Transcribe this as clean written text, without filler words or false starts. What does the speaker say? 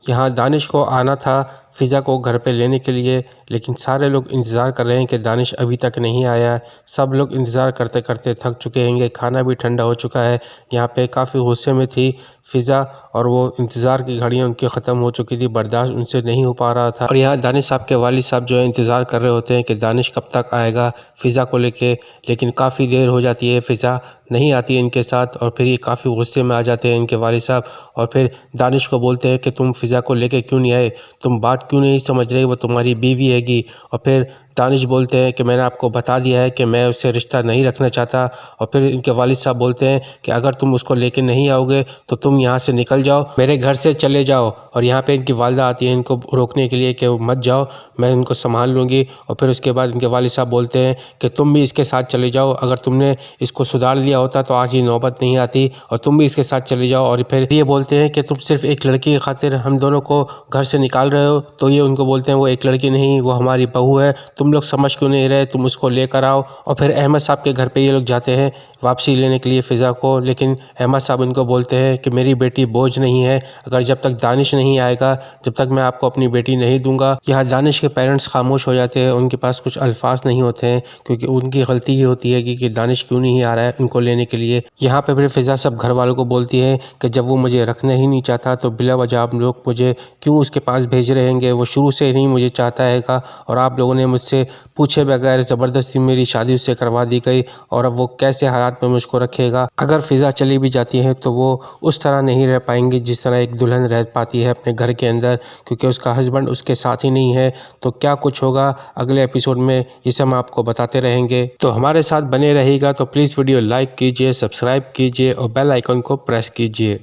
یہاں دانش کو آنا تھا فضا کو گھر پہ لینے کے لیے، لیکن سارے لوگ انتظار کر رہے ہیں کہ دانش ابھی تک نہیں آیا ہے۔ سب لوگ انتظار کرتے کرتے تھک چکے ہیں، کھانا بھی ٹھنڈا ہو چکا ہے۔ یہاں پہ کافی غصے میں تھی فضا، اور وہ انتظار کی گھڑیاں ان کی ختم ہو چکی تھی، برداشت ان سے نہیں ہو پا رہا تھا۔ اور یہاں دانش صاحب کے والد صاحب جو ہے انتظار کر رہے ہوتے ہیں کہ دانش کب تک آئے گا فضا کو لے کے، لیکن کافی دیر ہو جاتی ہے، فضا نہیں آتی ہے ان کے ساتھ، اور پھر یہ کافی غصے میں آ جاتے ہیں ان کے والد صاحب، اور پھر دانش کو بولتے ہیں کہ تم فضا کو لے کے کیوں نہیں آئے، تم بات کیوں نہیں سمجھ رہے، وہ تمہاری بیوی ہے گی۔ اور پھر دانش بولتے ہیں کہ میں نے آپ کو بتا دیا ہے کہ میں اس سے رشتہ نہیں رکھنا چاہتا، اور پھر ان کے والد صاحب بولتے ہیں کہ اگر تم اس کو لے کے نہیں آؤ گے تو تم یہاں سے نکل جاؤ، میرے گھر سے چلے جاؤ۔ اور یہاں پہ ان کی والدہ آتی ہے ان کو روکنے کے لیے کہ مت جاؤ، میں ان کو سنبھال لوں گی۔ اور پھر اس کے بعد ان کے والد صاحب بولتے ہیں کہ تم بھی اس کے ساتھ چلے جاؤ، اگر تم نے اس کو سدھار لیا ہوتا تو آج یہ نوبت نہیں آتی، اور تم بھی اس کے ساتھ چلے جاؤ۔ اور پھر یہ بولتے ہیں کہ تم صرف ایک لڑکی کی خاطر ہم دونوں کو گھر سے نکال رہے ہو، تو یہ ان کو بولتے ہیں وہ ایک لڑکی نہیں، وہ ہماری بہو ہے، تم لوگ سمجھ کیوں نہیں رہے، تم اس کو لے کر آؤ۔ اور پھر احمد صاحب کے گھر پہ یہ لوگ جاتے ہیں واپسی لینے کے لیے فضا کو، لیکن احمد صاحب ان کو بولتے ہیں کہ میری بیٹی بوجھ نہیں ہے، اگر جب تک دانش نہیں آئے گا جب تک میں آپ کو اپنی بیٹی نہیں دوں گا۔ یہاں دانش کے پیرنٹس خاموش ہو جاتے ہیں، ان کے پاس کچھ الفاظ نہیں ہوتے ہیں، کیونکہ ان کی غلطی یہ ہوتی ہے کہ دانش کیوں نہیں آ رہا ہے ان کو لینے کے لیے۔ یہاں پہ پھر فضا سب گھر والوں کو بولتی ہے کہ جب وہ مجھے رکھنا ہی نہیں چاہتا تو بلا وجہ آپ لوگ مجھے کیوں اس کے پاس بھیج رہے ہیں، وہ شروع سے نہیں مجھے چاہتا ہے گا، اور آپ لوگوں نے مجھ سے پوچھے بغیر زبردستی میری شادی اس سے کروا دی گئی، اور اب وہ کیسے حالات میں مجھ کو رکھے گا۔ اگر فضا چلی بھی جاتی ہے تو وہ اس طرح نہیں رہ پائیں گی جس طرح ایک دلہن رہ پاتی ہے اپنے گھر کے اندر، کیونکہ اس کا ہسبینڈ اس کے ساتھ ہی نہیں ہے۔ تو کیا کچھ ہوگا اگلے ایپیسوڈ میں، اسے ہم آپ کو بتاتے رہیں گے، تو ہمارے ساتھ بنے رہے گا۔ تو پلیز ویڈیو لائک کیجئے، سبسکرائب کیجئے اور بیل آئیکن کو پریس کیجئے۔